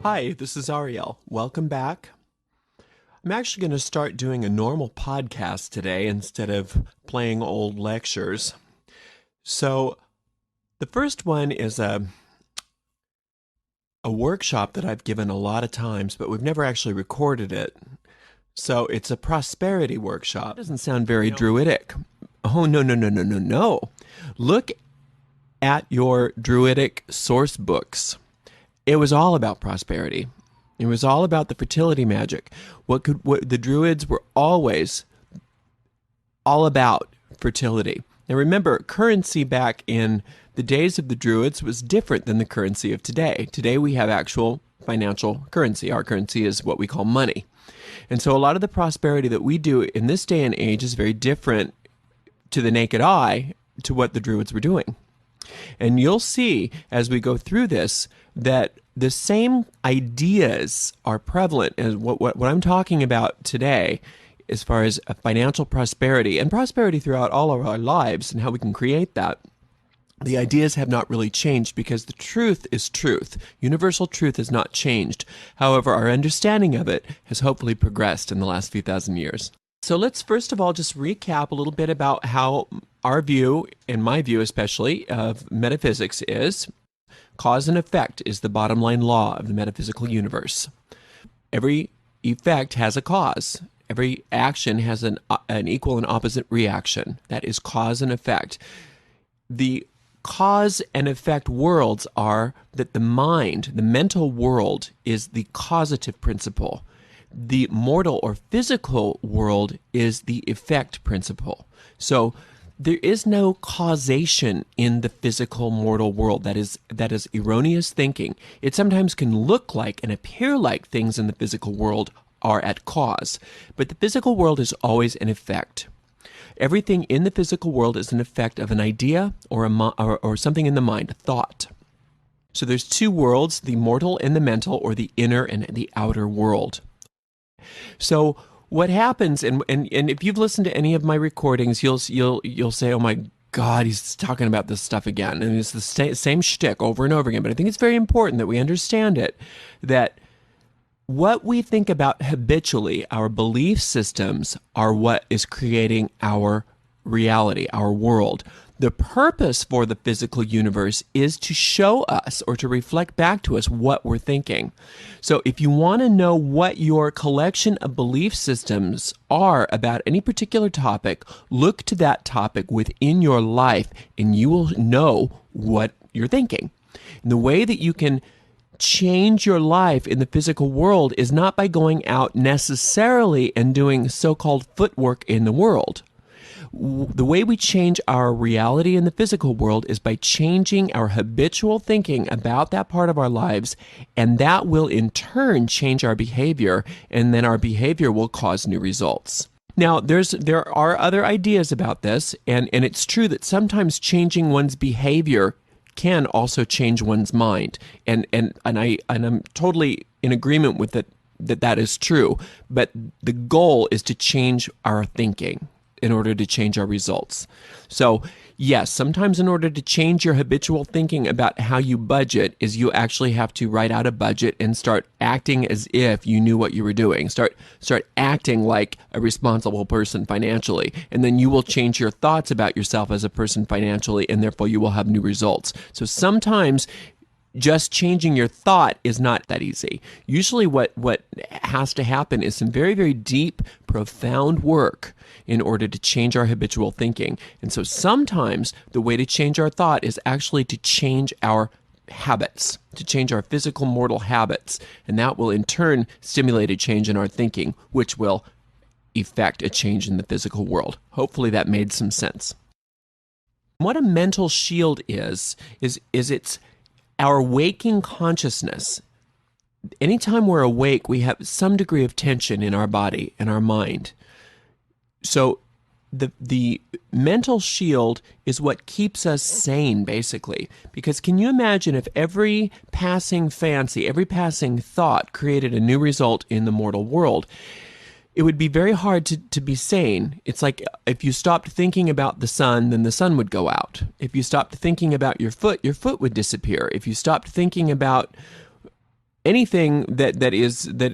Hi, this is Ariel. Welcome back. I'm actually going to start doing a normal podcast today instead of playing old lectures. So, the first one is a workshop that I've given a lot of times, but we've never actually recorded it. So, it's a prosperity workshop. It doesn't sound very Druidic. Oh, no. Look at your Druidic source books. It was all about prosperity. It was all about the fertility magic. What the Druids were always all about fertility. Now remember, currency back in the days of the Druids was different than the currency of today. Today we have actual financial currency. Our currency is what we call money. And so a lot of the prosperity that we do in this day and age is very different to the naked eye to what the Druids were doing. And you'll see as we go through this that the same ideas are prevalent as what I'm talking about today as far as financial prosperity and prosperity throughout all of our lives and how we can create that. The ideas have not really changed because the truth is truth. Universal truth has not changed. However, our understanding of it has hopefully progressed in the last few thousand years. So let's first of all just recap a little bit about how our view, and my view especially, of metaphysics is cause and effect is the bottom line law of the metaphysical universe. Every effect has a cause. Every action has an equal and opposite reaction. That is cause and effect. The cause and effect worlds are that the mind, the mental world, is the causative principle. The mortal or physical world is the effect principle. So there is no causation in the physical mortal world. That is erroneous thinking. It sometimes can look like and appear like things in the physical world are at cause, but the physical world is always an effect. Everything in the physical world is an effect of an idea or something in the mind, a thought. So there's two worlds, the mortal and the mental, or the inner and the outer world. So what happens, and if you've listened to any of my recordings, you'll say, "Oh my God, he's talking about this stuff again," and it's the same shtick over and over again. But I think it's very important that we understand it, that what we think about habitually, our belief systems, are what is creating our reality, our world. The purpose for the physical universe is to show us or to reflect back to us what we're thinking. So if you want to know what your collection of belief systems are about any particular topic, look to that topic within your life and you will know what you're thinking. And the way that you can change your life in the physical world is not by going out necessarily and doing so-called footwork in the world. The way we change our reality in the physical world is by changing our habitual thinking about that part of our lives, and that will in turn change our behavior, and then our behavior will cause new results. Now, there are other ideas about this, and it's true that sometimes changing one's behavior can also change one's mind, and I'm totally in agreement with it that is true, but the goal is to change our thinking in order to change our results. So yes, sometimes in order to change your habitual thinking about how you budget is you actually have to write out a budget and start acting as if you knew what you were doing. Start acting like a responsible person financially, and then you will change your thoughts about yourself as a person financially, and therefore you will have new results. So sometimes just changing your thought is not that easy. Usually what has to happen is some very, very deep, profound work in order to change our habitual thinking. And so sometimes the way to change our thought is actually to change our habits, to change our physical mortal habits. And that will in turn stimulate a change in our thinking, which will effect a change in the physical world. Hopefully that made some sense. What a mental shield is it's our waking consciousness. Anytime we're awake, we have some degree of tension in our body and our mind. So the mental shield is what keeps us sane, basically. Because can you imagine if every passing fancy, every passing thought created a new result in the mortal world? It would be very hard to be sane. It's like if you stopped thinking about the sun, then the sun would go out. If you stopped thinking about your foot would disappear. If you stopped thinking about anything that is that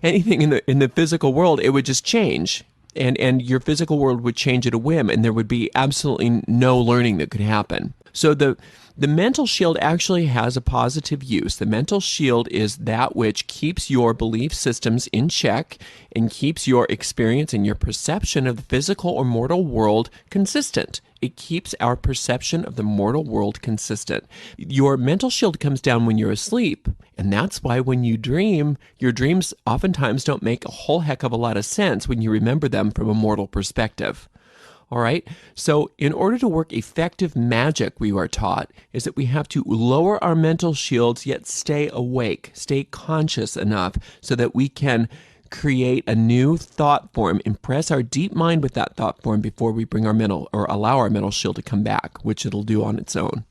anything in the physical world, it would just change. And your physical world would change at a whim, and there would be absolutely no learning that could happen. So the mental shield actually has a positive use. The mental shield is that which keeps your belief systems in check and keeps your experience and your perception of the physical or mortal world consistent. It keeps our perception of the mortal world consistent. Your mental shield comes down when you're asleep, and that's why when you dream, your dreams oftentimes don't make a whole heck of a lot of sense when you remember them from a mortal perspective. All right. So in order to work effective magic, we are taught, is that we have to lower our mental shields, yet stay awake, stay conscious enough so that we can create a new thought form, impress our deep mind with that thought form before we bring our mental or allow our mental shield to come back, which it'll do on its own.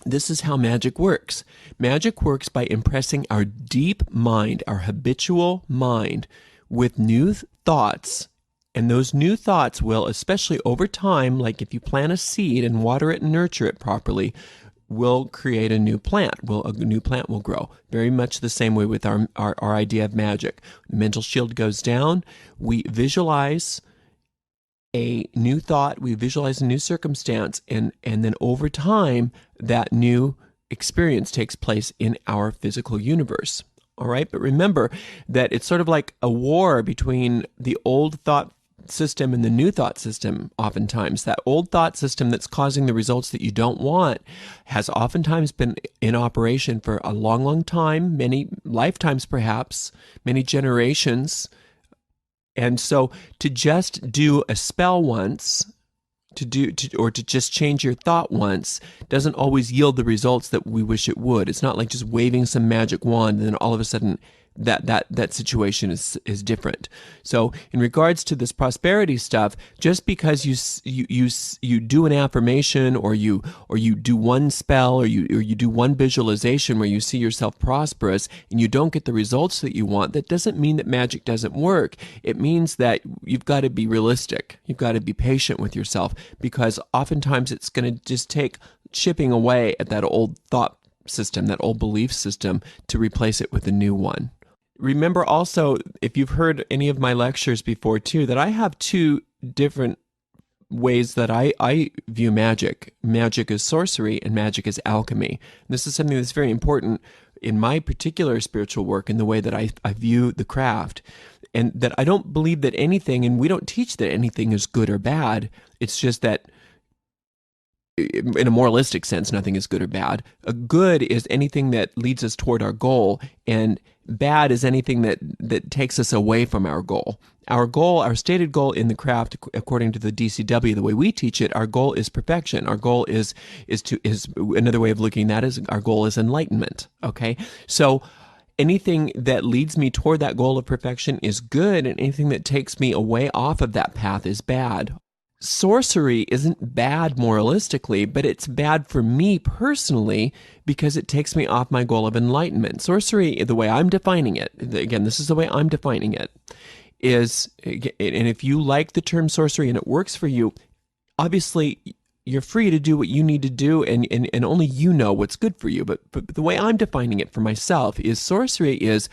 This is how magic works. Magic works by impressing our deep mind, our habitual mind, with new thoughts. And those new thoughts will, especially over time, like if you plant a seed and water it and nurture it properly, will create a new plant. A new plant will grow. Very much the same way with our idea of magic. The mental shield goes down. We visualize a new thought. We visualize a new circumstance. And then over time, that new experience takes place in our physical universe. All right. But remember that it's sort of like a war between the old thought system and the new thought system. Oftentimes that old thought system that's causing the results that you don't want has oftentimes been in operation for a long time, many lifetimes perhaps, many generations. And so to just do a spell once, or to just change your thought once doesn't always yield the results that we wish it would. It's not like just waving some magic wand and then all of a sudden that situation is different. So in regards to this prosperity stuff, just because you do an affirmation or you do one spell or you do one visualization where you see yourself prosperous and you don't get the results that you want, that doesn't mean that magic doesn't work. It means that you've got to be realistic. You've got to be patient with yourself, because oftentimes it's going to just take chipping away at that old thought system, that old belief system, to replace it with a new one. Remember also, if you've heard any of my lectures before too, that I have two different ways that I view magic. Magic is sorcery and magic is alchemy. This is something that's very important in my particular spiritual work, in the way that I view the craft. And that I don't believe that anything, and we don't teach that anything is good or bad. It's just that in a moralistic sense, nothing is good or bad. A good is anything that leads us toward our goal, and bad is anything that takes us away from our goal. Our goal, our stated goal in the craft, according to the DCW, the way we teach it, our goal is perfection. Our goal is another way of looking at that is our goal is enlightenment. Okay, so anything that leads me toward that goal of perfection is good, and anything that takes me away off of that path is bad. Sorcery isn't bad moralistically, but it's bad for me personally because it takes me off my goal of enlightenment. Sorcery, the way I'm defining it, again, this is the way I'm defining it, is, and if you like the term sorcery and it works for you, obviously you're free to do what you need to do, and only you know what's good for you. But the way I'm defining it for myself is sorcery is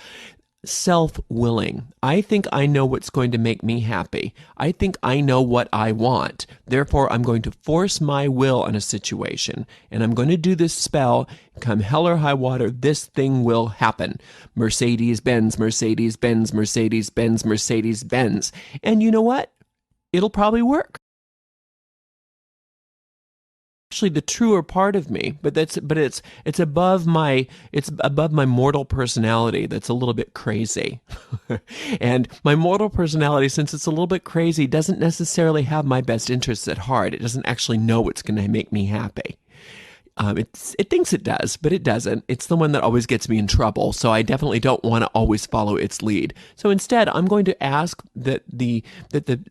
self-willing. I think I know what's going to make me happy. I think I know what I want. Therefore, I'm going to force my will on a situation, and I'm going to do this spell. Come hell or high water, this thing will happen. Mercedes-Benz, Mercedes-Benz, Mercedes-Benz, Mercedes-Benz. And you know what? It'll probably work. Actually the truer part of me, but it's above my mortal personality that's a little bit crazy. And my mortal personality, since it's a little bit crazy, doesn't necessarily have my best interests at heart. It doesn't actually know what's going to make me happy. It thinks it does, but it doesn't. It's the one that always gets me in trouble, so I definitely don't want to always follow its lead. So instead, I'm going to ask that the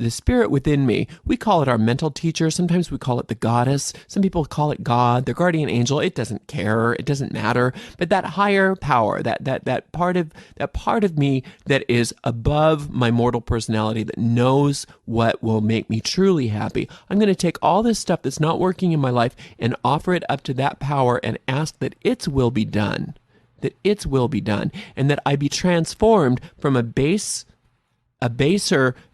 spirit within me, we call it our mental teacher, sometimes we call it the goddess, some people call it God, their guardian angel, it doesn't care, it doesn't matter, but that higher power, that part of me that is above my mortal personality, that knows what will make me truly happy, I'm going to take all this stuff that's not working in my life and offer it up to that power and ask that its will be done, and that I be transformed from a baser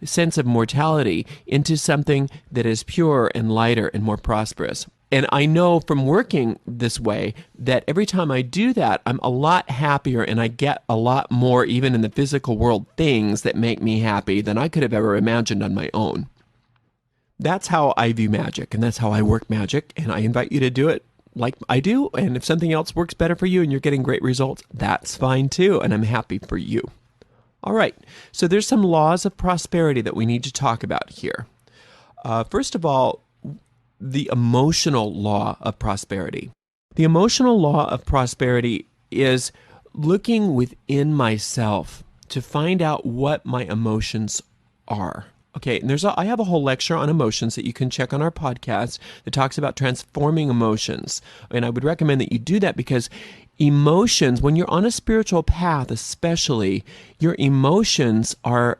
sense of mortality into something that is purer and lighter and more prosperous. And I know from working this way that every time I do that, I'm a lot happier and I get a lot more, even in the physical world, things that make me happy than I could have ever imagined on my own. That's how I view magic, and that's how I work magic, and I invite you to do it like I do. And if something else works better for you and you're getting great results, that's fine too, and I'm happy for you. All right, so there's some laws of prosperity that we need to talk about here. First of all, the emotional law of prosperity. The emotional law of prosperity is looking within myself to find out what my emotions are. Okay, and I have a whole lecture on emotions that you can check on our podcast that talks about transforming emotions. And I would recommend that you do that because emotions, when you're on a spiritual path especially, your emotions are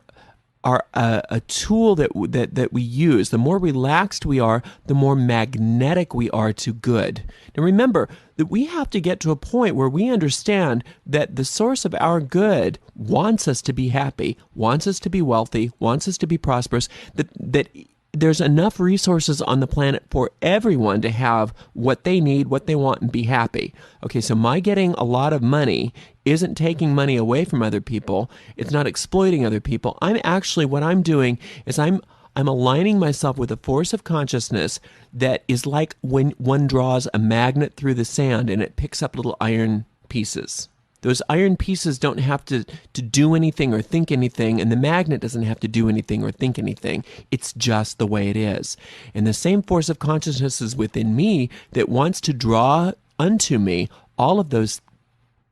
a tool that we use. The more relaxed we are, the more magnetic we are to good. Now remember that we have to get to a point where we understand that the source of our good wants us to be happy, wants us to be wealthy, wants us to be prosperous, that there's enough resources on the planet for everyone to have what they need, what they want, and be happy. Okay, so my getting a lot of money isn't taking money away from other people. It's not exploiting other people. What I'm doing is I'm aligning myself with a force of consciousness that is like when one draws a magnet through the sand and it picks up little iron pieces. Those iron pieces don't have to do anything or think anything, and the magnet doesn't have to do anything or think anything. It's just the way it is. And the same force of consciousness is within me that wants to draw unto me all of those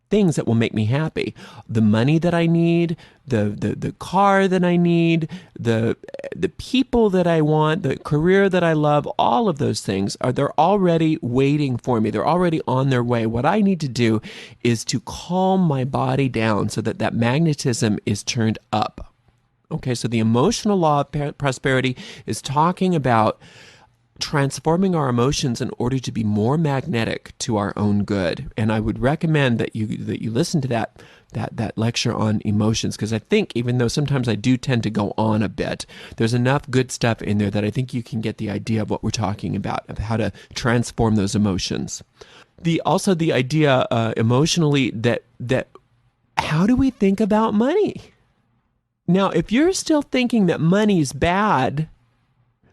things that will make me happy. The money that I need, the car that I need, the people that I want, the career that I love, all of those things they're already waiting for me. They're already on their way. What I need to do is to calm my body down so that magnetism is turned up. Okay, so the emotional law of prosperity is talking about transforming our emotions in order to be more magnetic to our own good. And I would recommend that you listen to that lecture on emotions, because I think even though sometimes I do tend to go on a bit, there's enough good stuff in there that I think you can get the idea of what we're talking about, of how to transform those emotions. Also the idea emotionally that how do we think about money? Now, if you're still thinking that money's bad,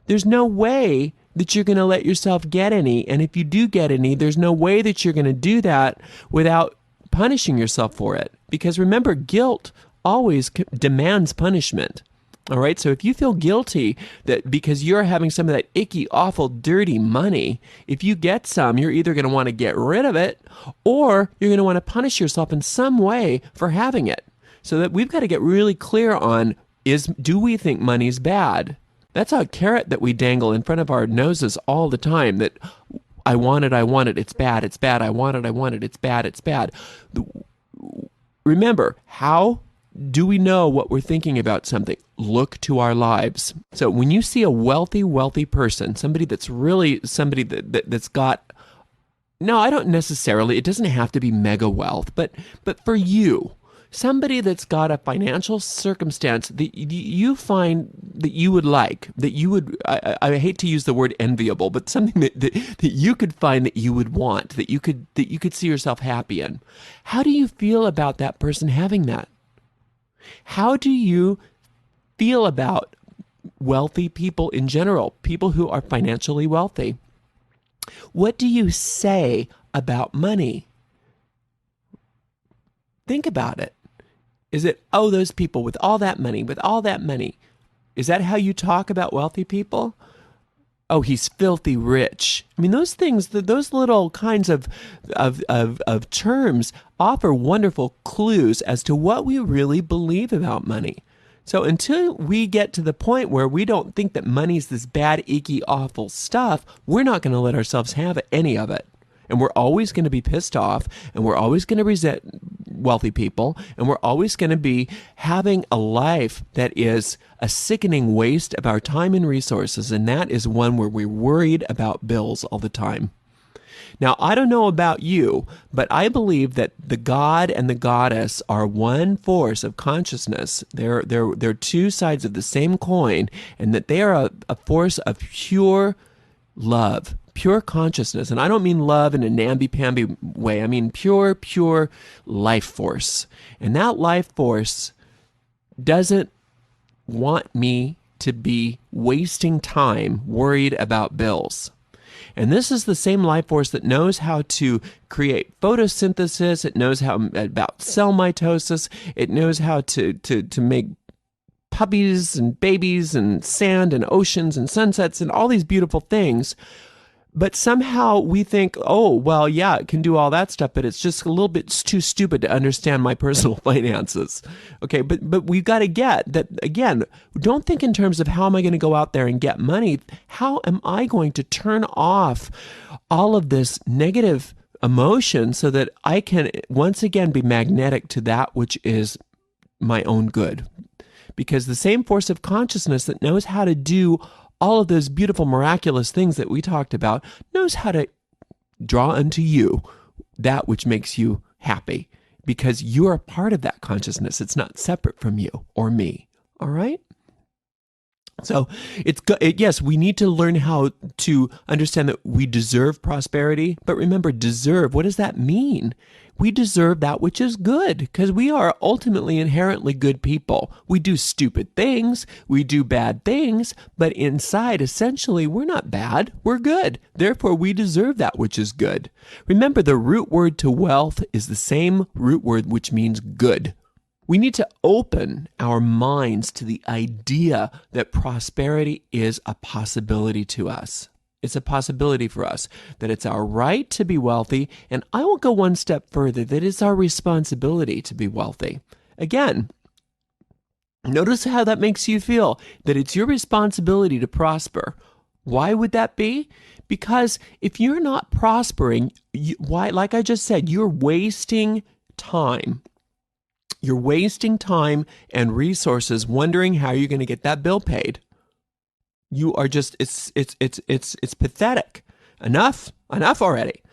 there's no way that you're going to let yourself get any. And if you do get any, there's no way that you're going to do that without punishing yourself for it. Because remember, guilt always demands punishment. All right, so if you feel guilty that because you're having some of that icky, awful, dirty money, if you get some, you're either going to want to get rid of it or you're going to want to punish yourself in some way for having it. So that we've got to get really clear on, do we think money's bad? That's a carrot that we dangle in front of our noses all the time, that I want it, it's bad, I want it, it's bad, it's bad. Remember, how do we know what we're thinking about something? Look to our lives. So when you see a wealthy person, somebody that's really somebody that's got, no, I don't necessarily, it doesn't have to be mega wealth, but for you, somebody that's got a financial circumstance that you find that you would like, that you would, I hate to use the word enviable, but something that you could find that you would want, that you could see yourself happy in. How do you feel about that person having that? How do you feel about wealthy people in general, people who are financially wealthy? What do you say about money? Think about it. Is it, oh, those people with all that money, Is that how you talk about wealthy people? Oh, he's filthy rich. I mean, those things, those little kinds of terms offer wonderful clues as to what we really believe about money. So until we get to the point where we don't think that money's this bad, icky, awful stuff, we're not going to let ourselves have any of it. And we're always going to be pissed off, and we're always going to resent wealthy people, and we're always going to be having a life that is a sickening waste of our time and resources, and that is one where we're worried about bills all the time. Now, I don't know about you, but I believe that the god and the goddess are one force of consciousness. They're two sides of the same coin, and that they are a force of pure love, pure consciousness. And I don't mean love in a namby-pamby way. I mean pure life force. And that life force doesn't want me to be wasting time worried about bills. And this is the same life force that knows how to create photosynthesis. It knows how about cell mitosis. It knows how to make puppies and babies and sand and oceans and sunsets and all these beautiful things. But somehow we think, oh, well, yeah, it can do all that stuff, but it's just a little bit too stupid to understand my personal finances. Okay, but we've got to get that, again, don't think in terms of how am I going to go out there and get money? How am I going to turn off all of this negative emotion so that I can once again be magnetic to that which is my own good? Because the same force of consciousness that knows how to do all of those beautiful, miraculous things that we talked about knows how to draw unto you that which makes you happy, because you are part of that consciousness. It's not separate from you or me. All right? So yes, we need to learn how to understand that we deserve prosperity. But remember, deserve, what does that mean? We deserve that which is good, because we are ultimately inherently good people. We do stupid things, we do bad things, but inside, essentially, we're not bad, we're good. Therefore, we deserve that which is good. Remember, the root word to wealth is the same root word which means good. We need to open our minds to the idea that prosperity is a possibility to us. It's a possibility for us, that it's our right to be wealthy, and I will go one step further, that it's our responsibility to be wealthy. Again, notice how that makes you feel, that it's your responsibility to prosper. Why would that be? Because if you're not prospering, like I just said, you're wasting time. You're wasting time and resources wondering how you're going to get that bill paid. You are just, it's pathetic. Enough already.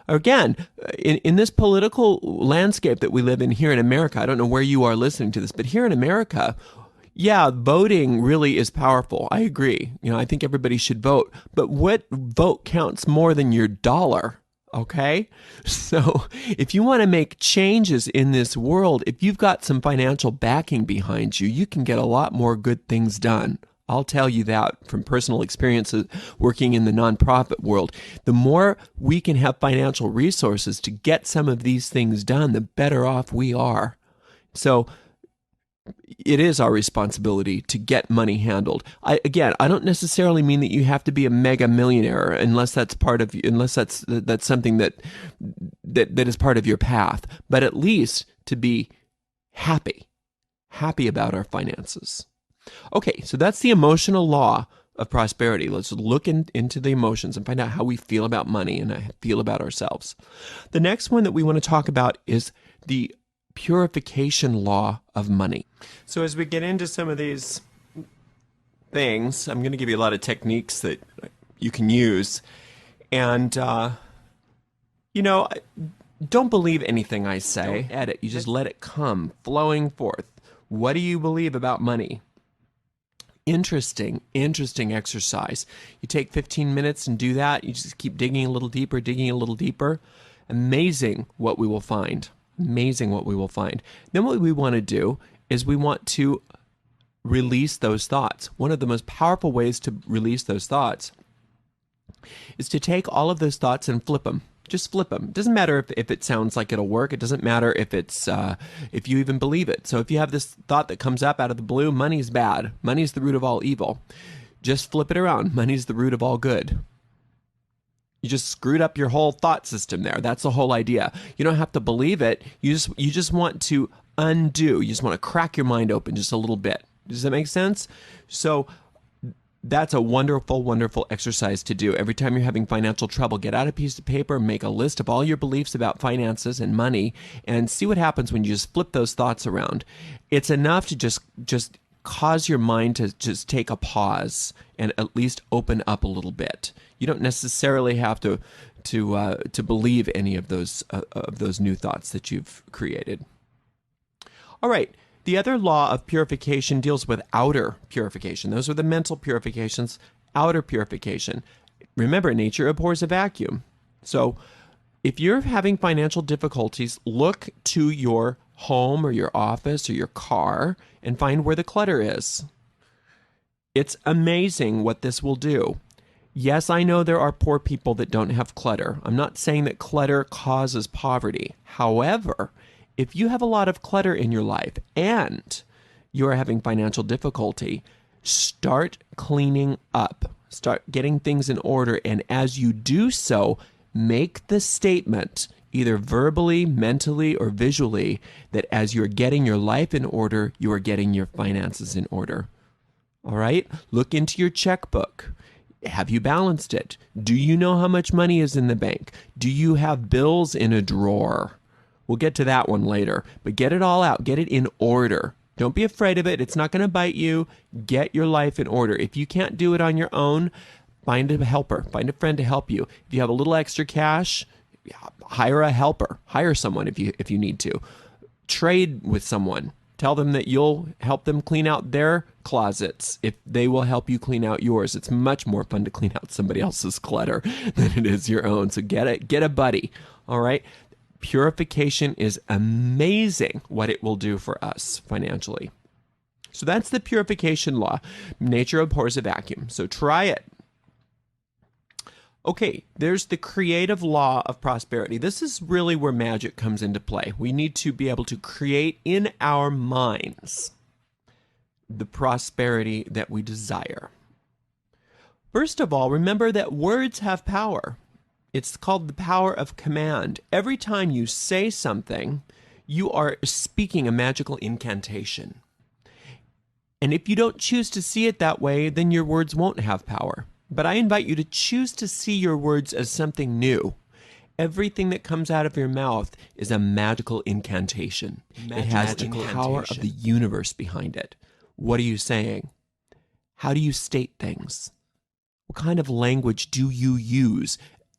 Again, in this political landscape that we live in here in America, I don't know where you are listening to this, but here in America, yeah, voting really is powerful. I agree. I think everybody should vote. But what vote counts more than your dollar? Okay? So if you want to make changes in this world, if you've got some financial backing behind you, you can get a lot more good things done. I'll tell you that from personal experiences working in the nonprofit world. The more we can have financial resources to get some of these things done, the better off we are. So it is our responsibility to get money handled. I don't necessarily mean that you have to be a mega millionaire unless that's something that is part of your path, but at least to be happy about our finances. Okay, so that's the emotional law of prosperity. Let's look into the emotions and find out how we feel about money and feel about ourselves. The next one that we want to talk about is the Purification Law of Money. So as we get into some of these things, I'm going to give you a lot of techniques that you can use. And, don't believe anything I say. Don't edit. You just let it come flowing forth. What do you believe about money? Interesting exercise. You take 15 minutes and do that. You just keep digging a little deeper. Amazing what we will find. Then what we want to do is we want to release those thoughts. One of the most powerful ways to release those thoughts is to take all of those thoughts and flip them. Just flip them. It doesn't matter if it sounds like it'll work. It doesn't matter if if you even believe it. So if you have this thought that comes up out of the blue, money's bad. Money's the root of all evil. Just flip it around. Money's the root of all good. You just screwed up your whole thought system there. That's the whole idea. You don't have to believe it. You just want to undo. You just want to crack your mind open just a little bit. Does that make sense? So that's a wonderful exercise to do. Every time you're having financial trouble, get out a piece of paper, make a list of all your beliefs about finances and money, and see what happens when you just flip those thoughts around. It's enough to just cause your mind to just take a pause and at least open up a little bit. You don't necessarily have to to believe any of those new thoughts that you've created. All right. The other law of purification deals with outer purification. Those are the mental purifications. Outer purification. Remember, nature abhors a vacuum. So if you're having financial difficulties, look to your home or your office or your car and find where the clutter is. It's amazing what this will do. Yes, I know there are poor people that don't have clutter. I'm not saying that clutter causes poverty. However, if you have a lot of clutter in your life and you are having financial difficulty, start cleaning up. Start getting things in order. And as you do so, make the statement, either verbally, mentally, or visually, that as you're getting your life in order, you are getting your finances in order. All right? Look into your checkbook. Have you balanced it? Do you know how much money is in the bank? Do you have bills in a drawer? We'll get to that one later, but get it all out. Get it in order. Don't be afraid of it. It's not going to bite you. Get your life in order. If you can't do it on your own, find a helper. Find a friend to help you. If you have a little extra cash, hire a helper. Hire someone if you need to. Trade with someone. Tell them that you'll help them clean out their closets if they will help you clean out yours. It's much more fun to clean out somebody else's clutter than it is your own. So get a buddy. All right? Purification is amazing what it will do for us financially. So that's the purification law. Nature abhors a vacuum. So try it. Okay, there's the creative law of prosperity. This is really where magic comes into play. We need to be able to create in our minds the prosperity that we desire. First of all, remember that words have power. It's called the power of command. Every time you say something, you are speaking a magical incantation. And if you don't choose to see it that way, then your words won't have power. But I invite you to choose to see your words as something new. Everything that comes out of your mouth is a magical incantation. It has the power of the universe behind it. What are you saying? How do you state things? What kind of language do you use?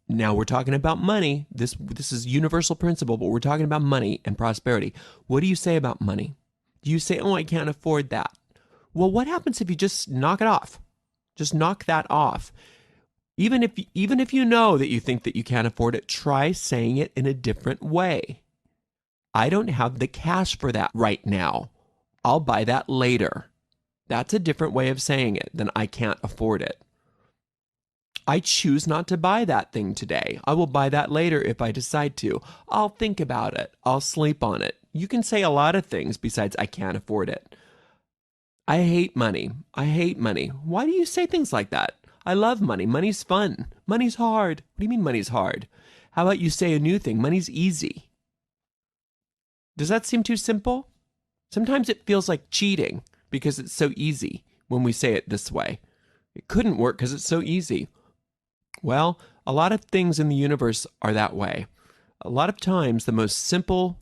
Now we're talking about money. This is universal principle, but we're talking about money and prosperity. What do you say about money? Do you say, oh, I can't afford that? Well, what happens if you just knock it off? Just knock that off. Even if you know that you think that you can't afford it, try saying it in a different way. I don't have the cash for that right now. I'll buy that later. That's a different way of saying it than I can't afford it. I choose not to buy that thing today. I will buy that later if I decide to. I'll think about it. I'll sleep on it. You can say a lot of things besides I can't afford it. I hate money. I hate money. Why do you say things like that? I love money. Money's fun. Money's hard. What do you mean money's hard? How about you say a new thing? Money's easy. Does that seem too simple? Sometimes it feels like cheating because it's so easy when we say it this way. It couldn't work because it's so easy. Well, a lot of things in the universe are that way. A lot of times, the most simple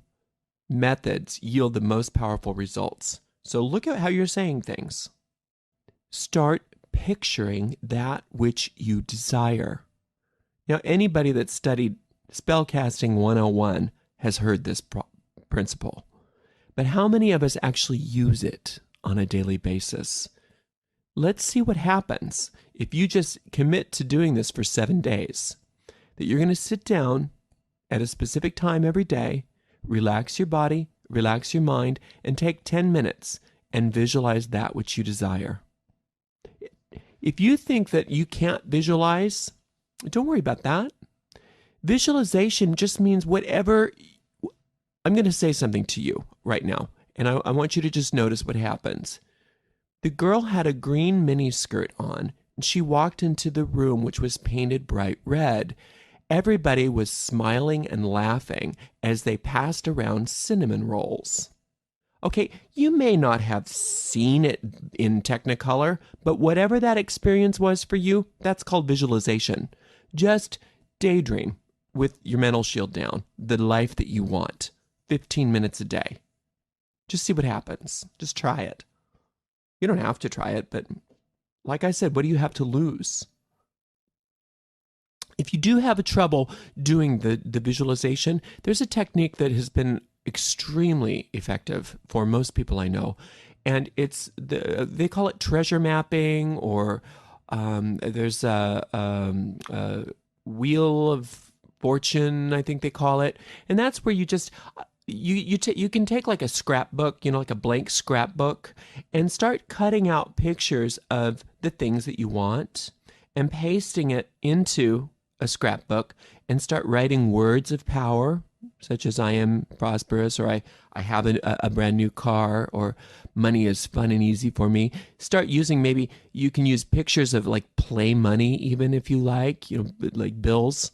methods yield the most powerful results. So look at how you're saying things. Start picturing that which you desire. Now, anybody that studied Spellcasting 101 has heard this principle. But how many of us actually use it on a daily basis? Let's see what happens if you just commit to doing this for 7 days. That you're going to sit down at a specific time every day, relax your body, relax your mind, and take 10 minutes and visualize that which you desire. If you think that you can't visualize, don't worry about that. Visualization just means whatever. I'm going to say something to you right now, and I want you to just notice what happens. The girl had a green miniskirt on, and she walked into the room, which was painted bright red. Everybody was smiling and laughing as they passed around cinnamon rolls. Okay, you may not have seen it in Technicolor, but whatever that experience was for you, that's called visualization. Just daydream with your mental shield down, the life that you want, 15 minutes a day. Just see what happens. Just try it. You don't have to try it, but like I said, what do you have to lose? If you do have a trouble doing the visualization, there's a technique that has been extremely effective for most people I know, and they call it treasure mapping, or there's a wheel of fortune, I think they call it, and that's where you just you can take like a scrapbook, like a blank scrapbook, and start cutting out pictures of the things that you want and pasting it into a scrapbook and start writing words of power, such as I am prosperous, or I have a brand new car, or money is fun and easy for me. Start using, maybe you can use pictures of like play money, even if you like, like bills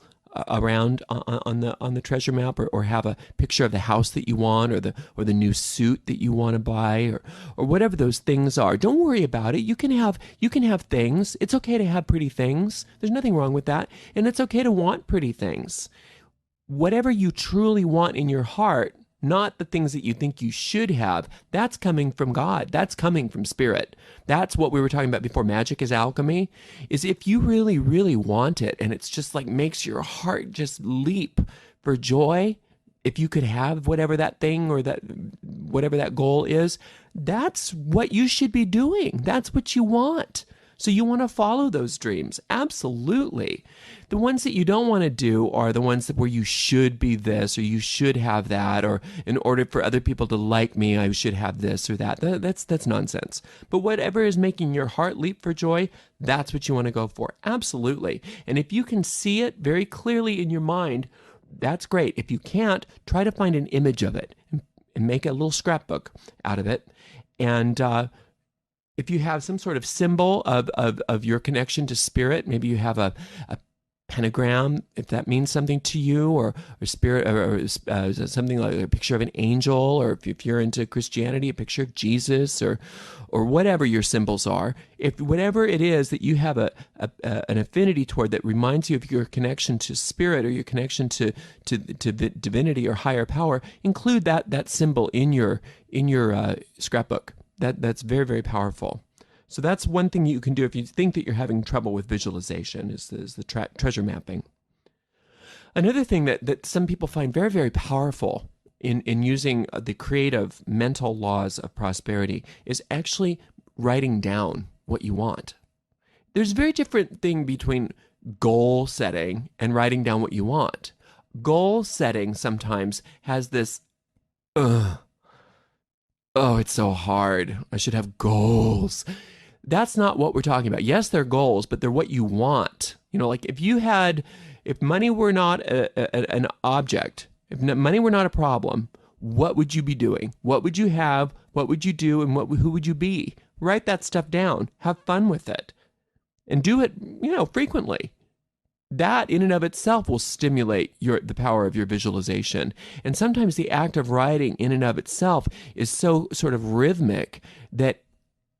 around on the treasure map, or have a picture of the house that you want, or the new suit that you want to buy, or whatever those things are. Don't worry about it. You can have things. It's okay to have pretty things. There's nothing wrong with that, and it's okay to want pretty things. Whatever you truly want in your heart, not the things that you think you should have, that's coming from God. That's coming from Spirit. That's what we were talking about before. Magic is alchemy. Is if you really, really want it, and it's just like makes your heart just leap for joy, if you could have whatever that thing, or that whatever that goal is, that's what you should be doing. That's what you want. So you want to follow those dreams. Absolutely. The ones that you don't want to do are the ones where you should be this, or you should have that, or in order for other people to like me, I should have this or that. That's nonsense. But whatever is making your heart leap for joy, that's what you want to go for. Absolutely. And if you can see it very clearly in your mind, that's great. If you can't, try to find an image of it and make a little scrapbook out of it. And if you have some sort of symbol of your connection to Spirit, maybe you have a pentagram, if that means something to you, or Spirit, or something like a picture of an angel, or if you're into Christianity, a picture of Jesus, or whatever your symbols are. If whatever it is that you have an affinity toward that reminds you of your connection to Spirit, or your connection to divinity or higher power, include that symbol in your scrapbook. That's very, very powerful. So that's one thing you can do if you think that you're having trouble with visualization, is the treasure mapping. Another thing that some people find very, very powerful in using the creative mental laws of prosperity is actually writing down what you want. There's a very different thing between goal setting and writing down what you want. Goal setting sometimes has this, oh, it's so hard. I should have goals. That's not what we're talking about. Yes, they're goals, but they're what you want. Like if money were not an object, if money were not a problem, what would you be doing? What would you have? What would you do? And who would you be? Write that stuff down. Have fun with it. And do it, frequently. That in and of itself will stimulate the power of your visualization. And sometimes the act of writing in and of itself is so sort of rhythmic that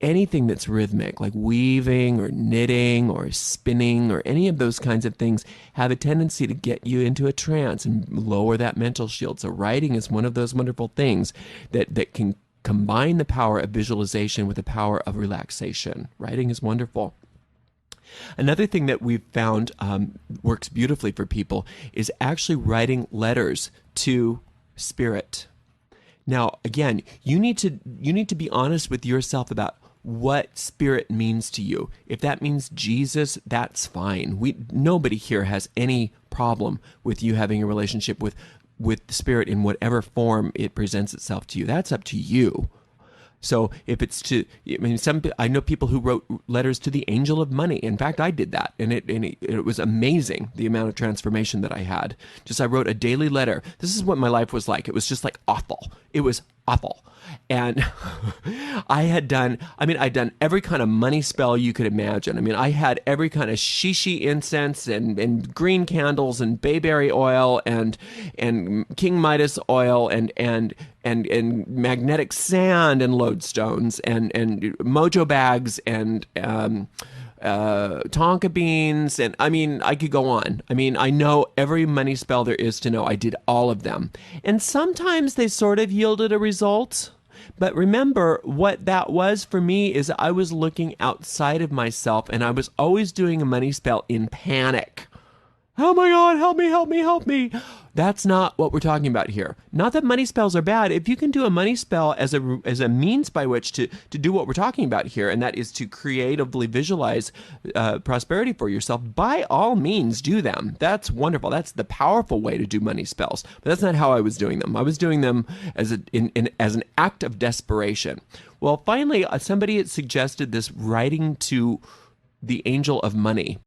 anything that's rhythmic, like weaving or knitting or spinning or any of those kinds of things, have a tendency to get you into a trance and lower that mental shield. So writing is one of those wonderful things that can combine the power of visualization with the power of relaxation. Writing is wonderful. Another thing that we've found works beautifully for people is actually writing letters to Spirit. Now, again, you need to be honest with yourself about what Spirit means to you. If that means Jesus, that's fine. Nobody here has any problem with you having a relationship with the Spirit in whatever form it presents itself to you. That's up to you. So if it's I know people who wrote letters to the angel of money. In fact, I did that, and it was amazing, the amount of transformation that I had. I wrote a daily letter. This is what my life was like. It was just like awful. It was awful. And I'd done every kind of money spell you could imagine. I had every kind of shishi incense and green candles and bayberry oil and King Midas oil and magnetic sand and lodestones and mojo bags and tonka beans, and I could go on. I know every money spell there is to know. I did all of them, and sometimes they sort of yielded a result. But remember, what that was for me is I was looking outside of myself, and I was always doing a money spell in panic. Oh my God, help me, help me, help me. That's not what we're talking about here. Not that money spells are bad. If you can do a money spell as a means by which to do what we're talking about here, and that is to creatively visualize prosperity for yourself, by all means do them. That's wonderful. That's the powerful way to do money spells. But that's not how I was doing them. I was doing them as as an act of desperation. Well, finally, somebody had suggested this writing to the angel of money.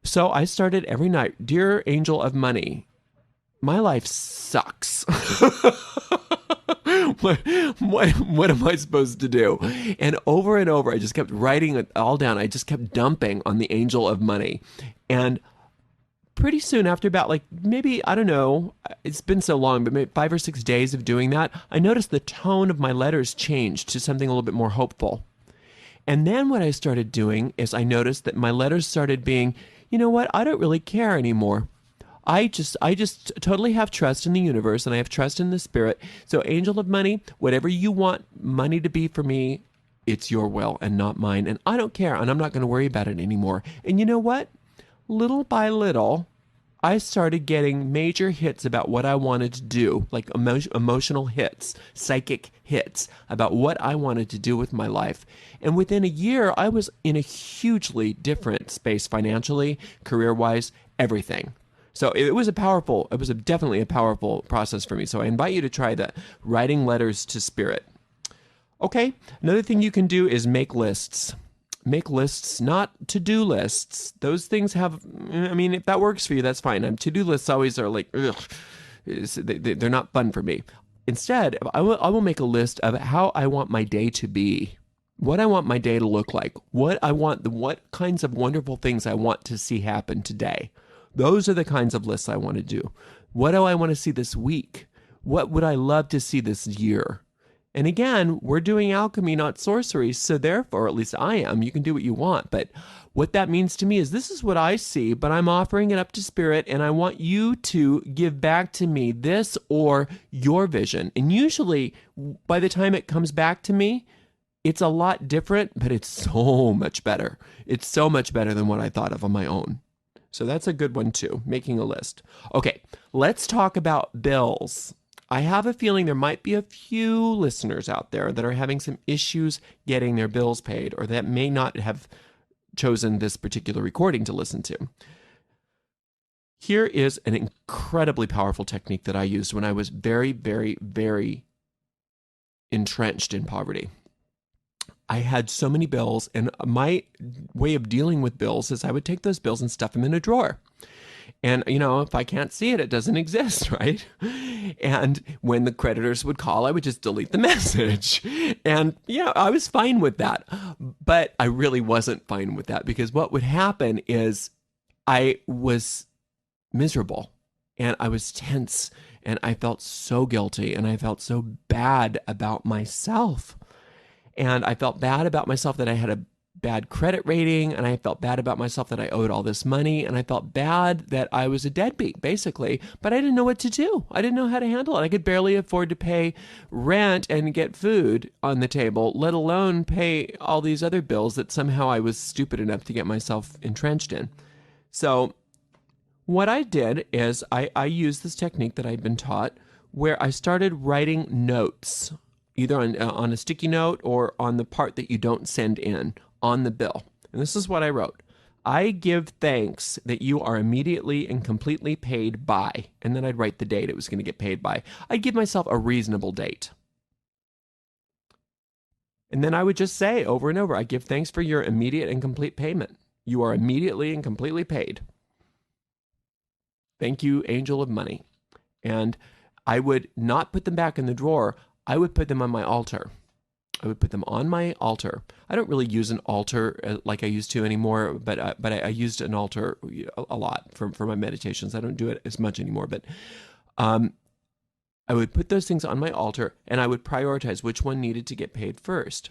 So I started every night, dear angel of money, my life sucks. what am I supposed to do? And over, I just kept writing it all down. I just kept dumping on the angel of money. And pretty soon after about maybe, I don't know, it's been so long, but maybe 5 or 6 days of doing that, I noticed the tone of my letters changed to something a little bit more hopeful. And then what I started doing is I noticed that my letters started being, you know what, I don't really care anymore. I just totally have trust in the universe, and I have trust in the spirit. So angel of money, whatever you want money to be for me, it's your will and not mine. And I don't care, and I'm not going to worry about it anymore. And you know what? Little by little, I started getting major hits about what I wanted to do, like emotional hits, psychic hits about what I wanted to do with my life. And within a year, I was in a hugely different space financially, career-wise, everything. So it was definitely a powerful process for me. So I invite you to try that, writing letters to spirit. Okay, another thing you can do is make lists. Make lists, not to-do lists. Those things have, I mean, if that works for you, that's fine. To-do lists always are like, ugh, they're not fun for me. Instead, I will make a list of how I want my day to be, what I want my day to look like, what kinds of wonderful things I want to see happen today. Those are the kinds of lists I want to do. What do I want to see this week? What would I love to see this year? And again, we're doing alchemy, not sorcery. So therefore, at least I am, you can do what you want. But what that means to me is this is what I see, but I'm offering it up to spirit, and I want you to give back to me this or your vision. And usually by the time it comes back to me, it's a lot different, but it's so much better. It's so much better than what I thought of on my own. So that's a good one too, making a list. Okay, let's talk about bills. I have a feeling there might be a few listeners out there that are having some issues getting their bills paid, or that may not have chosen this particular recording to listen to. Here is an incredibly powerful technique that I used when I was very, very, very entrenched in poverty. I had so many bills, and my way of dealing with bills is I would take those bills and stuff them in a drawer. And, you know, if I can't see it, it doesn't exist, right? And when the creditors would call, I would just delete the message. And, you know, I was fine with that. But I really wasn't fine with that, because what would happen is I was miserable and I was tense and I felt so guilty and I felt so bad about myself. And I felt bad about myself that I had a bad credit rating, and I felt bad about myself that I owed all this money, and I felt bad that I was a deadbeat, basically, but I didn't know what to do. I didn't know how to handle it. I could barely afford to pay rent and get food on the table, let alone pay all these other bills that somehow I was stupid enough to get myself entrenched in. So what I did is I used this technique that I'd been taught, where I started writing notes, either on a sticky note or on the part that you don't send in, on the bill. And this is what I wrote. I give thanks that you are immediately and completely paid by, and then I'd write the date it was going to get paid by. I'd give myself a reasonable date. And then I would just say over and over, I give thanks for your immediate and complete payment. You are immediately and completely paid. Thank you, angel of money. And I would not put them back in the drawer. I would put them on my altar. I would put them on my altar. I don't really use an altar like I used to anymore, but I used an altar a lot for my meditations. I don't do it as much anymore, but I would put those things on my altar, and I would prioritize which one needed to get paid first.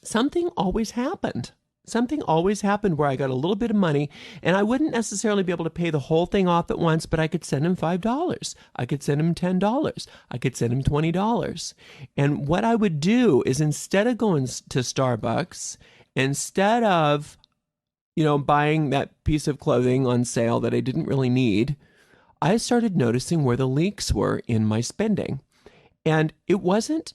Something always happened. Something always happened where I got a little bit of money, and I wouldn't necessarily be able to pay the whole thing off at once, but I could send him $5. I could send him $10. I could send him $20. And what I would do is, instead of going to Starbucks, instead of buying that piece of clothing on sale that I didn't really need, I started noticing where the leaks were in my spending. And it wasn't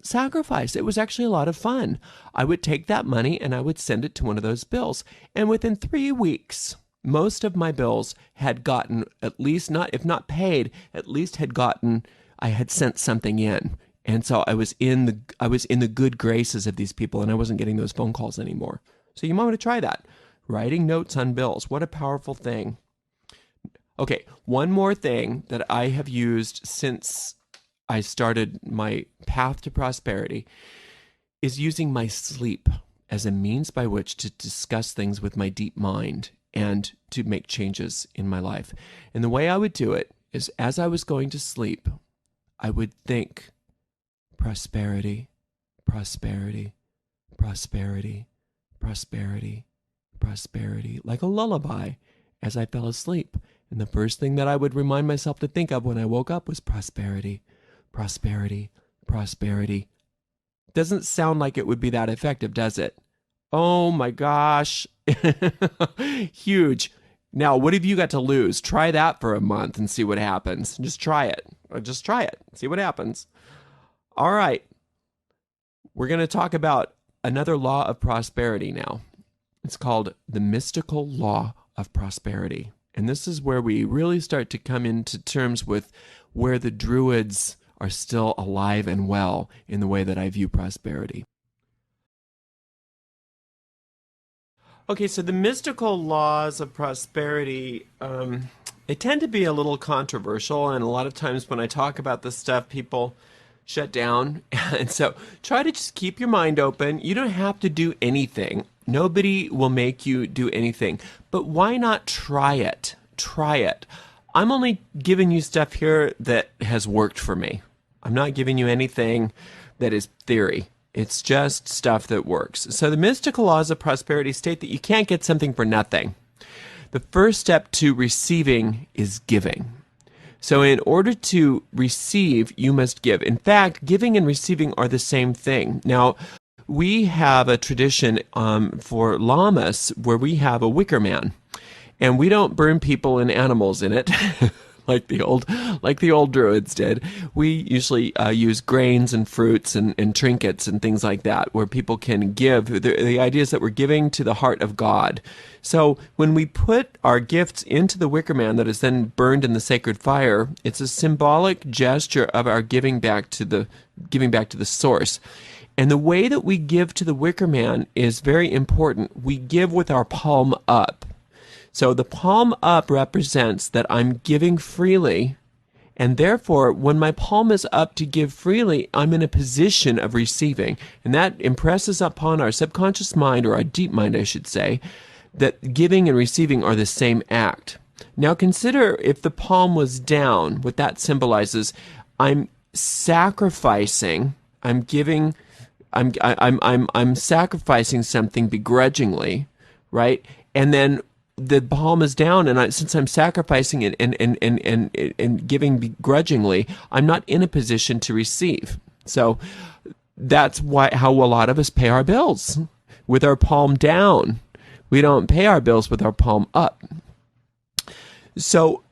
sacrifice. It was actually a lot of fun. I would take that money and I would send it to one of those bills. And within 3 weeks, most of my bills had gotten, at least not, if not paid, at least I had sent something in. And so I was in the good graces of these people, and I wasn't getting those phone calls anymore. So you might want to try that. Writing notes on bills. What a powerful thing. Okay, one more thing that I have used since I started my path to prosperity is using my sleep as a means by which to discuss things with my deep mind and to make changes in my life. And the way I would do it is, as I was going to sleep, I would think prosperity, prosperity, prosperity, prosperity, prosperity, like a lullaby as I fell asleep. And the first thing that I would remind myself to think of when I woke up was prosperity, prosperity, prosperity. Doesn't sound like it would be that effective, does it? Oh my gosh. Huge. Now, what have you got to lose? Try that for a month and see what happens. Just try it. Just try it. See what happens. All right. We're going to talk about another law of prosperity now. It's called the mystical law of prosperity. And this is where we really start to come into terms with where the Druids are still alive and well in the way that I view prosperity. Okay, so the mystical laws of prosperity, they tend to be a little controversial, and a lot of times when I talk about this stuff, people shut down. And so try to just keep your mind open. You don't have to do anything. Nobody will make you do anything. But why not try it? Try it. I'm only giving you stuff here that has worked for me. I'm not giving you anything that is theory. It's just stuff that works. So the mystical laws of prosperity state that you can't get something for nothing. The first step to receiving is giving. So in order to receive, you must give. In fact, giving and receiving are the same thing. Now, we have a tradition for Lammas where we have a wicker man. And we don't burn people and animals in it. like the old Druids did. We usually use grains and fruits and trinkets and things like that, where people can give. The idea is that we're giving to the heart of God. So when we put our gifts into the wicker man that is then burned in the sacred fire, it's a symbolic gesture of our giving back to the source. And the way that we give to the wicker man is very important. We give with our palm up. So the palm up represents that I'm giving freely, and therefore, when my palm is up to give freely, I'm in a position of receiving. And that impresses upon our subconscious mind, or our deep mind, I should say, that giving and receiving are the same act. Now consider if the palm was down, what that symbolizes, I'm sacrificing, I'm giving, I'm sacrificing something begrudgingly, right? And then the palm is down, and since I'm sacrificing it and giving begrudgingly, I'm not in a position to receive. So that's how a lot of us pay our bills, with our palm down. We don't pay our bills with our palm up. So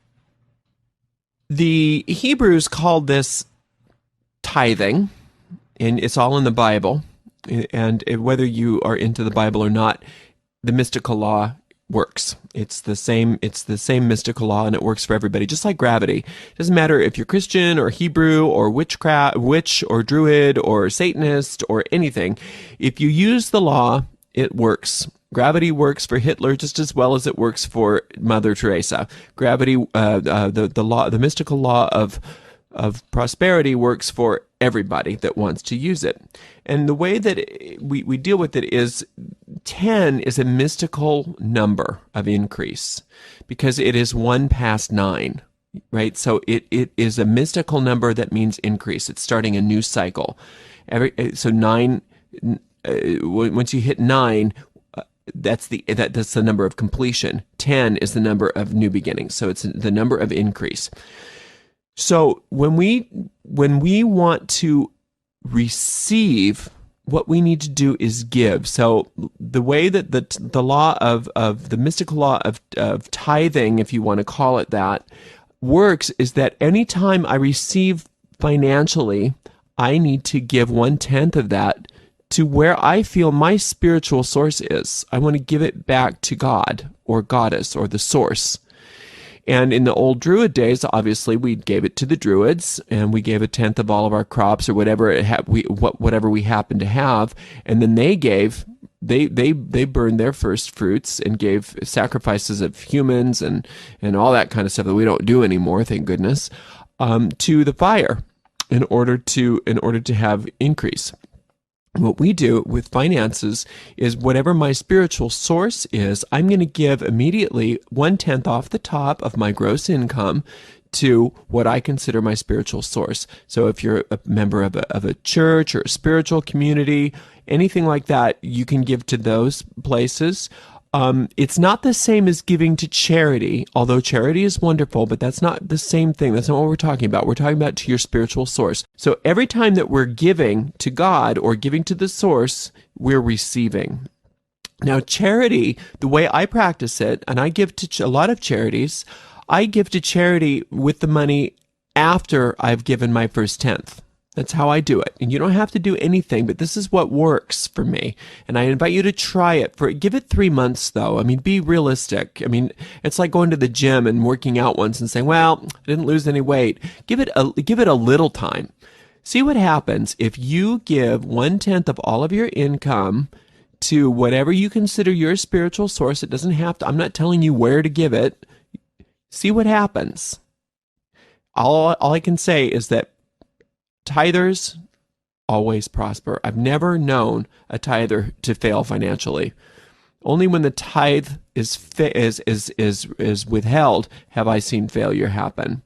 the Hebrews called this tithing, and it's all in the Bible. And whether you are into the Bible or not, the mystical law works. It's the same mystical law, and it works for everybody, just like gravity. It doesn't matter if you're Christian or Hebrew or witch or Druid or Satanist or anything. If you use the law, it works. Gravity works for Hitler just as well as it works for Mother Teresa. Gravity, the mystical law of prosperity works for everybody that wants to use it. And the way that we deal with it is 10 is a mystical number of increase because it is 1 past 9, right? So it is a mystical number that means increase. It's starting a new cycle. So 9, once you hit 9, that's the number of completion. 10 is the number of new beginnings. So it's the number of increase. So when we want to receive, what we need to do is give. So the way that the law of the mystical law of tithing, if you want to call it that, works is that anytime I receive financially, I need to give 1/10 of that to where I feel my spiritual source is. I want to give it back to God or Goddess or the source. And in the old Druid days, obviously, we gave it to the Druids, and we gave 1/10 of all of our crops or whatever whatever we happened to have, and then they burned their first fruits and gave sacrifices of humans and all that kind of stuff that we don't do anymore, thank goodness, to the fire in order to have increase. What we do with finances is whatever my spiritual source is, I'm going to give immediately 1/10 off the top of my gross income to what I consider my spiritual source. So if you're a member of a church or a spiritual community, anything like that, you can give to those places. It's not the same as giving to charity, although charity is wonderful, but that's not the same thing. That's not what we're talking about. We're talking about to your spiritual source. So every time that we're giving to God or giving to the source, we're receiving. Now, charity, the way I practice it, and I give to a lot of charities, I give to charity with the money after I've given my first 1/10. That's how I do it. And you don't have to do anything, but this is what works for me. And I invite you to try it. Give it 3 months, though. I mean, be realistic. I mean, it's like going to the gym and working out once and saying, well, I didn't lose any weight. Give it a little time. See what happens if you give 1/10 of all of your income to whatever you consider your spiritual source. It doesn't have to, I'm not telling you where to give it. See what happens. All I can say is that tithers always prosper. I've never known a tither to fail financially. Only when the tithe is withheld have I seen failure happen.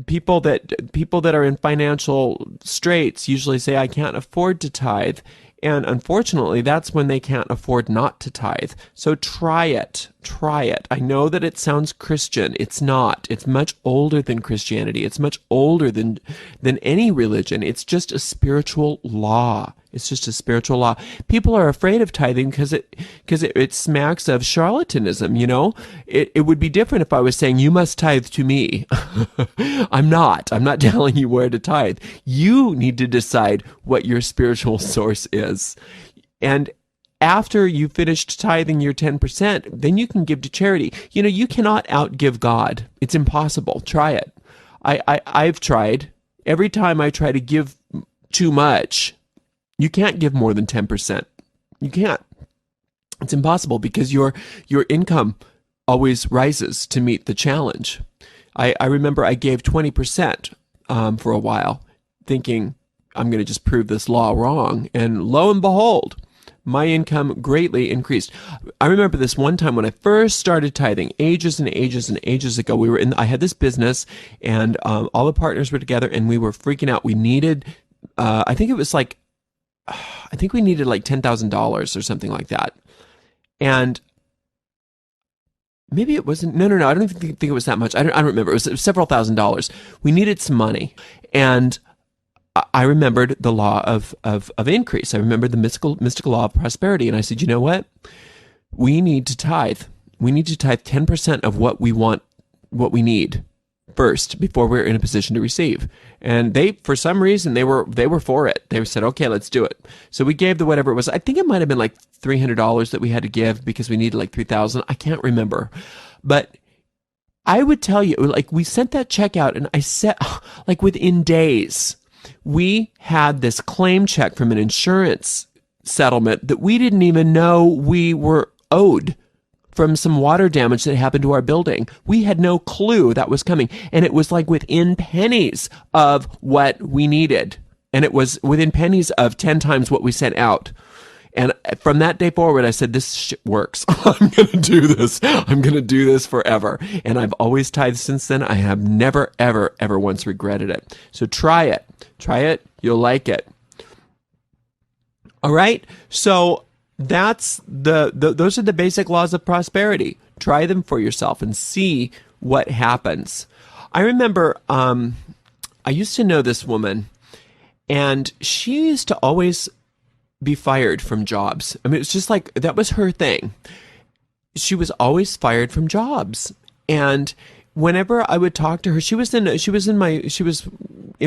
People that are in financial straits usually say, I can't afford to tithe. And unfortunately, that's when they can't afford not to tithe. So try it. Try it. I know that it sounds Christian. It's not. It's much older than Christianity. It's much older than any religion. It's just a spiritual law. It's just a spiritual law. People are afraid of tithing because it smacks of charlatanism, you know? It would be different if I was saying, you must tithe to me. I'm not telling you where to tithe. You need to decide what your spiritual source is. And after you finished tithing your 10%, then you can give to charity. You know, you cannot outgive God. It's impossible. Try it. I've tried. Every time I try to give too much, you can't give more than 10%. You can't. It's impossible because your income always rises to meet the challenge. I remember I gave 20% for a while, thinking I'm going to just prove this law wrong. And lo and behold, my income greatly increased. I remember this one time when I first started tithing, ages and ages and ages ago. I had this business, and all the partners were together, and we were freaking out. We needed, I think we needed like $10,000 or something like that. And maybe it wasn't, no, I don't even think it was that much. I don't remember. It was several $1,000s. We needed some money. And I remembered the law of increase. I remembered the mystical law of prosperity. And I said, you know what? We need to tithe. We need to tithe 10% of what we want, what we need first before we're in a position to receive. And they, for some reason, they were for it. They said, okay, let's do it. So we gave the whatever it was. I think it might have been like $300 that we had to give because we needed like $3,000. I can't remember. But I would tell you, like, we sent that check out, and I said, like, within days, we had this claim check from an insurance settlement that we didn't even know we were owed from some water damage that happened to our building. We had no clue that was coming. And it was like within pennies of what we needed. And it was within pennies of 10 times what we sent out. And from that day forward, I said, this shit works. I'm going to do this. I'm going to do this forever. And I've always tithed since then. I have never, ever, ever once regretted it. So try it. Try it. You'll like it. All right. So those are the basic laws of prosperity. Try them for yourself and see what happens. I remember I used to know this woman, and she used to always be fired from jobs. I mean, it's just like that was her thing. She was always fired from jobs. And whenever I would talk to her, she was in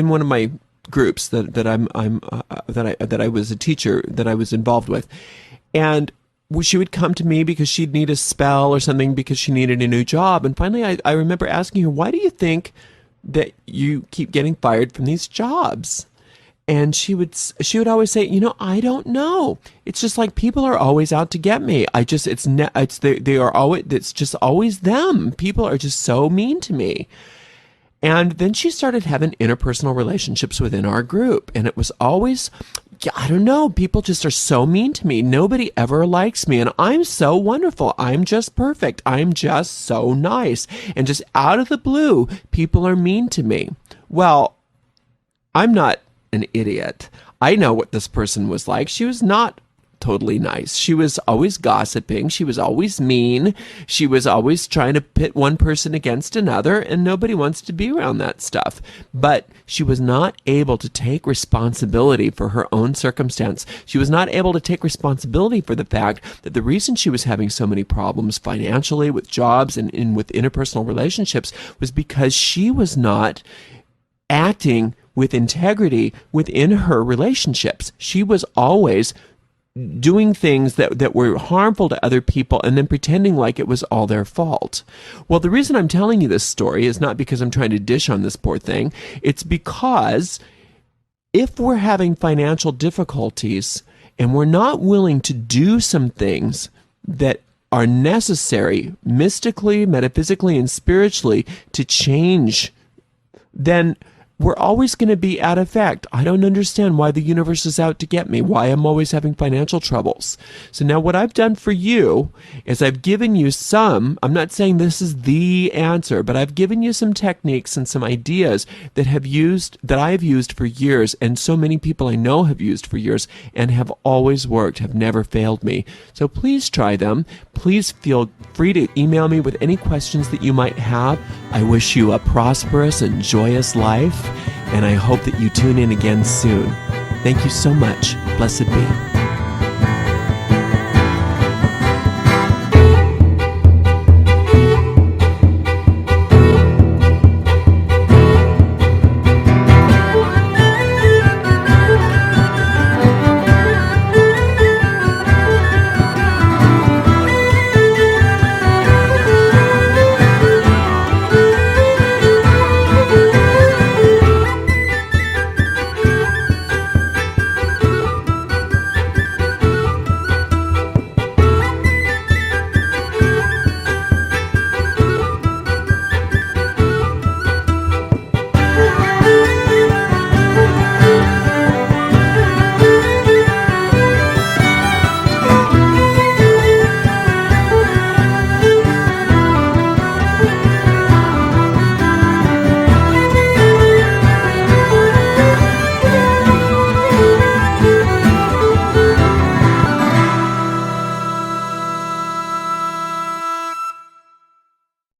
one of my groups that I was a teacher, that I was involved with. And she would come to me because she'd need a spell or something, because she needed a new job. And finally, I remember asking her, why do you think that you keep getting fired from these jobs? And she would always say, I don't know. It's just like people are always out to get me. It's just always them. People are just so mean to me. And then she started having interpersonal relationships within our group. And it was always, I don't know, people just are so mean to me. Nobody ever likes me. And I'm so wonderful. I'm just perfect. I'm just so nice. And just out of the blue, people are mean to me. Well, I'm not an idiot. I know what this person was like. She was not totally nice. She was always gossiping. She was always mean. She was always trying to pit one person against another, and nobody wants to be around that stuff. But she was not able to take responsibility for her own circumstance. She was not able to take responsibility for the fact that the reason she was having so many problems financially, with jobs, and with interpersonal relationships was because she was not acting with integrity within her relationships. She was always doing things that were harmful to other people and then pretending like it was all their fault. Well, the reason I'm telling you this story is not because I'm trying to dish on this poor thing. It's because if we're having financial difficulties and we're not willing to do some things that are necessary mystically, metaphysically, and spiritually to change, then we're always going to be at effect. I don't understand why the universe is out to get me, why I'm always having financial troubles. So now what I've done for you is I've given you I'm not saying this is the answer, but I've given you some techniques and some ideas that I've used for years, and so many people I know have used for years, and have always worked, have never failed me. So please try them. Please feel free to email me with any questions that you might have. I wish you a prosperous and joyous life, and I hope that you tune in again soon. Thank you so much. Blessed be.